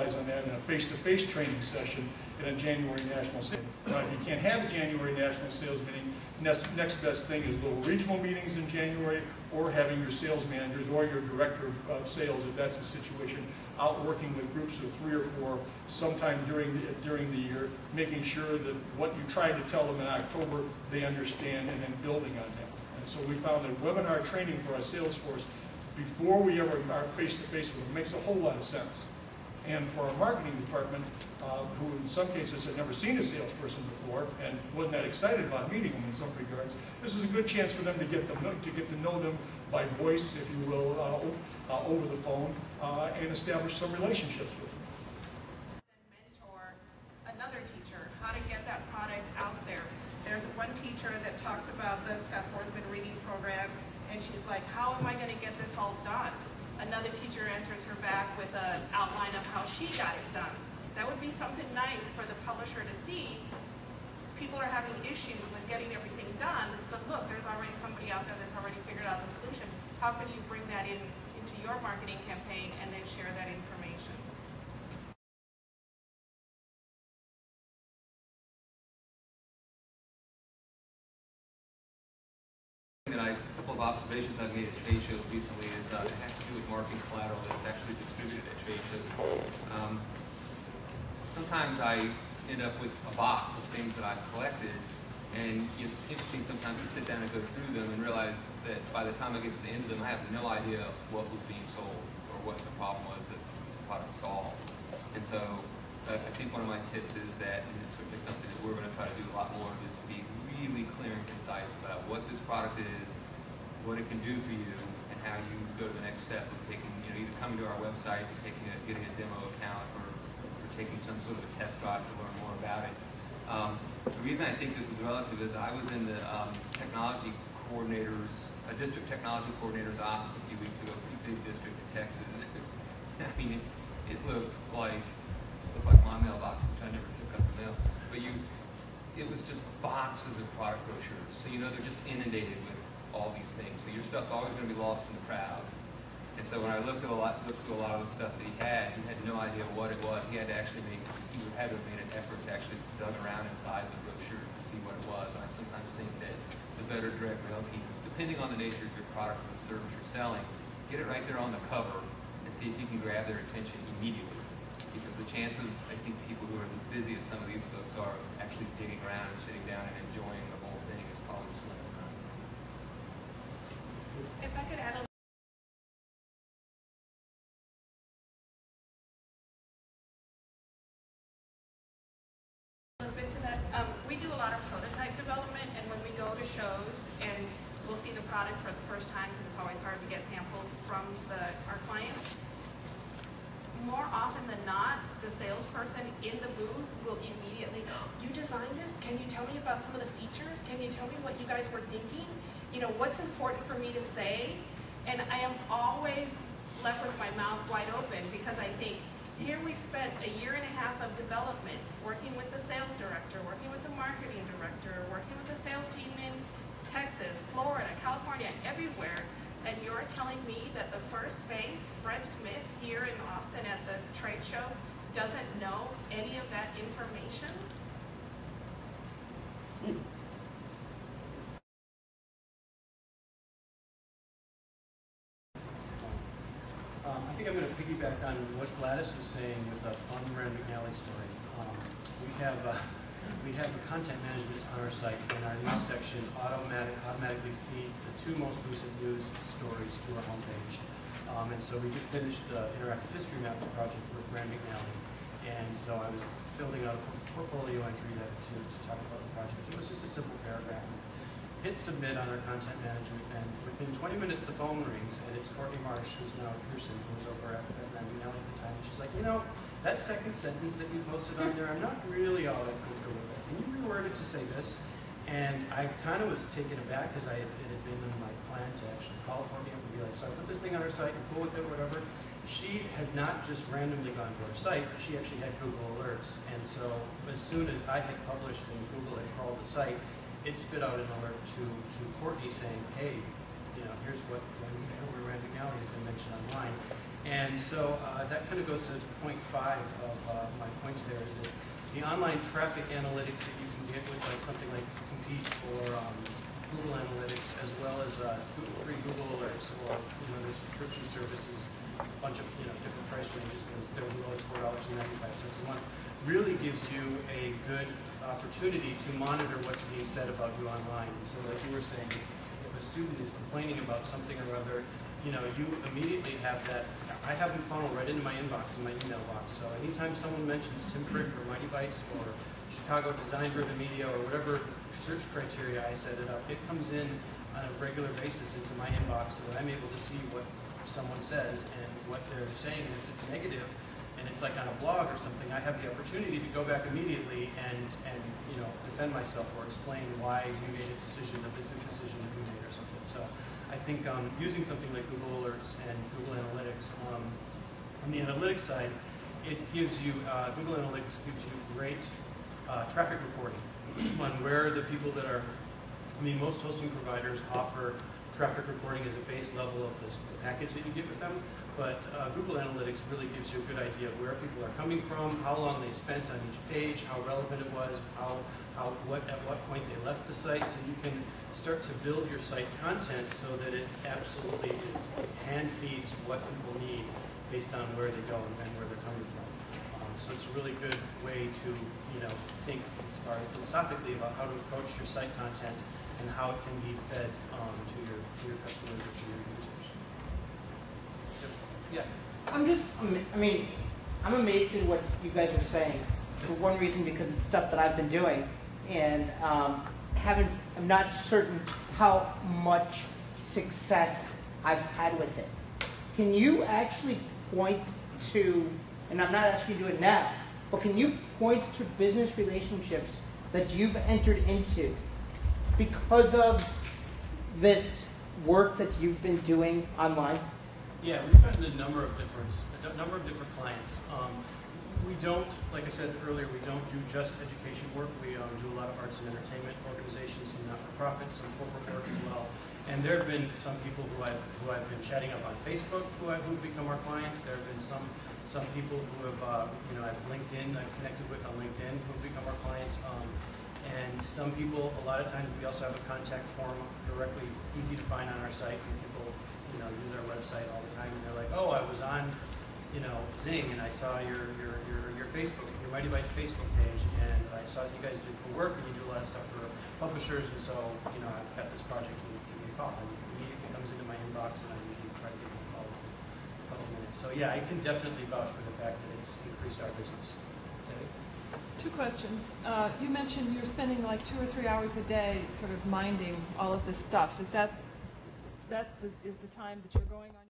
capitalize on that in a face-to-face training session in a January national sales. Now, if you can't have a January national sales meeting, next best thing is little regional meetings in January, or having your sales managers or your director of sales, if that's the situation, out working with groups of 3 or 4 sometime during the year, making sure that what you tried to tell them in October, they understand, and then building on that. And so we found that webinar training for our sales force before we ever are face-to-face with them makes a whole lot of sense. And for our marketing department, who in some cases had never seen a salesperson before and wasn't that excited about meeting them in some regards, this is a good chance for them to get to know them by voice, if you will, over the phone, and establish some relationships with them. Then mentor another teacher, how to get that product out there. There's one teacher that talks about the Scott Forsman reading program, and she's like, how am I going to get this all done? Another teacher answers her back with an outline of how she got it done. That would be something nice for the publisher to see. People are having issues with getting everything done, but look, there's already somebody out there that's already figured out the solution. How can you bring that into your marketing campaign and then share that information? A couple of observations I've made at trade shows recently is it has to do with marketing collateral that's actually distributed at trade shows. Sometimes I end up with a box of things that I've collected, and it's interesting sometimes to sit down and go through them and realize that by the time I get to the end of them, I have no idea what was being sold or what the problem was that this product solved. And so I think one of my tips is that, and it's certainly something that we're going to try to do a lot more of, is be really clear and concise about what this product is, what it can do for you, and how you go to the next step of taking, either coming to our website, getting a demo account, or taking some sort of a test drive to learn more about it. The reason I think this is relative is I was in the technology coordinator's, a district technology coordinator's office a few weeks ago, pretty big district in Texas. I mean, it looked like my mailbox, which I never pick up the mail. But it was just boxes of product brochures. So they're just inundated with all these things. So your stuff's always going to be lost in the crowd. And so when I looked through a lot of the stuff that he had no idea what it was. He had to actually he had to have made an effort to actually dug around inside the brochure to see what it was. And I sometimes think that the better direct mail pieces, depending on the nature of your product or the service you're selling, get it right there on the cover and see if you can grab their attention immediately. Because the chance of, I think, people who are as busy as some of these folks are actually digging around and sitting down and enjoying the whole thing is probably slim. If I could add a little bit to that, we do a lot of prototype development, and when we go to shows and we'll see the product for the first time, because it's always hard to get samples from our clients. More often than not, the salesperson in the booth will immediately, you designed this? Can you tell me about some of the features? Can you tell me what you guys were thinking? What's important for me to say? And I am always left with my mouth wide open, because I think, here we spent a year and a half of development working with the sales director, working with the marketing director, working with the sales team in Texas, Florida, California, everywhere. And you're telling me that the first phase, Fred Smith here in Austin at the trade show, doesn't know any of that information? I think I'm going to piggyback on what Gladys was saying with the fun Rand McNally story. We have a content management on our site, and our news section automatically feeds the 2 most recent news stories to our homepage. And so we just finished the interactive history map project with Rand McNally, and so I was filling out a portfolio entry to talk about the project. It was just a simple paragraph. Hit submit on our content management, and within 20 minutes the phone rings, and it's Courtney Marsh, who's now Pearson, who was over at Rand McNally at the time. And she's like, that second sentence that you posted on there, I'm not really all that comfortable with it. Can you reword it to say this? And I kind of was taken aback, because it had been in my plan to actually call Courtney up and be like, so I put this thing on our site and cool with it or whatever. She had not just randomly gone to our site, she actually had Google Alerts. And so as soon as I had published and Google had crawled the site, it spit out an alert to Courtney saying, hey, here's where Rand McNally has been mentioned online. And so that kind of goes to point 5 of my points there, is that the online traffic analytics that you can get with like something like Compete or Google Analytics, as well as free Google Alerts, or their subscription services, a bunch of different price ranges. There was always $4.95 a month. Really gives you a good opportunity to monitor what's being said about you online. And so, like you were saying, if a student is complaining about something or other, you immediately have that. I have them funnel right into my inbox, in my email box. So anytime someone mentions Tim Frick or Mighty Bites or Chicago Design-Driven Media or whatever search criteria I set it up, it comes in on a regular basis into my inbox so that I'm able to see what someone says and what they're saying. And if it's negative, and it's like on a blog or something, I have the opportunity to go back immediately and defend myself or explain why we made a decision, a business decision that we made or something. So I think using something like Google Alerts and Google Analytics, on the analytics side, it gives you, Google Analytics gives you great traffic reporting on where the people that are, most hosting providers offer traffic reporting as a base level of the package that you get with them, but Google Analytics really gives you a good idea of where people are coming from, how long they spent on each page, how relevant it was, at what point they left the site, so you can start to build your site content so that it absolutely hand feeds what people need based on where they go and where they're coming from. So it's a really good way to think as far as philosophically about how to approach your site content and how it can be fed to your customers or to your users. Yeah. I'm amazed at what you guys are saying. For one reason, because it's stuff that I've been doing, and I'm not certain how much success I've had with it. Can you actually point to, and I'm not asking you to do it now, but can you point to business relationships that you've entered into because of this work that you've been doing online? Yeah, we've gotten a number of different clients. We don't, like I said earlier, we don't do just education work. We do a lot of arts and entertainment organizations, some not-for-profits, some corporate work as well. And there have been some people who I've been chatting up on Facebook who've become our clients. There have been some people who have I've connected with on LinkedIn who've become our clients. And some people, a lot of times, we also have a contact form directly, easy to find on our site. And people, use our website all the time, and they're like, "Oh, I was on, Zing, and I saw your Facebook, your Mighty Bites Facebook page, and I saw that you guys do cool work, and you do a lot of stuff for publishers, and so, I've got this project, and give me a call." And it immediately comes into my inbox, and I usually try to give them a call in a couple of minutes. So yeah, I can definitely vouch for the fact that it's increased our business. Debbie? 2 questions. You mentioned you're spending like 2 or 3 hours a day sort of minding all of this stuff. Is that is the time that you're going on?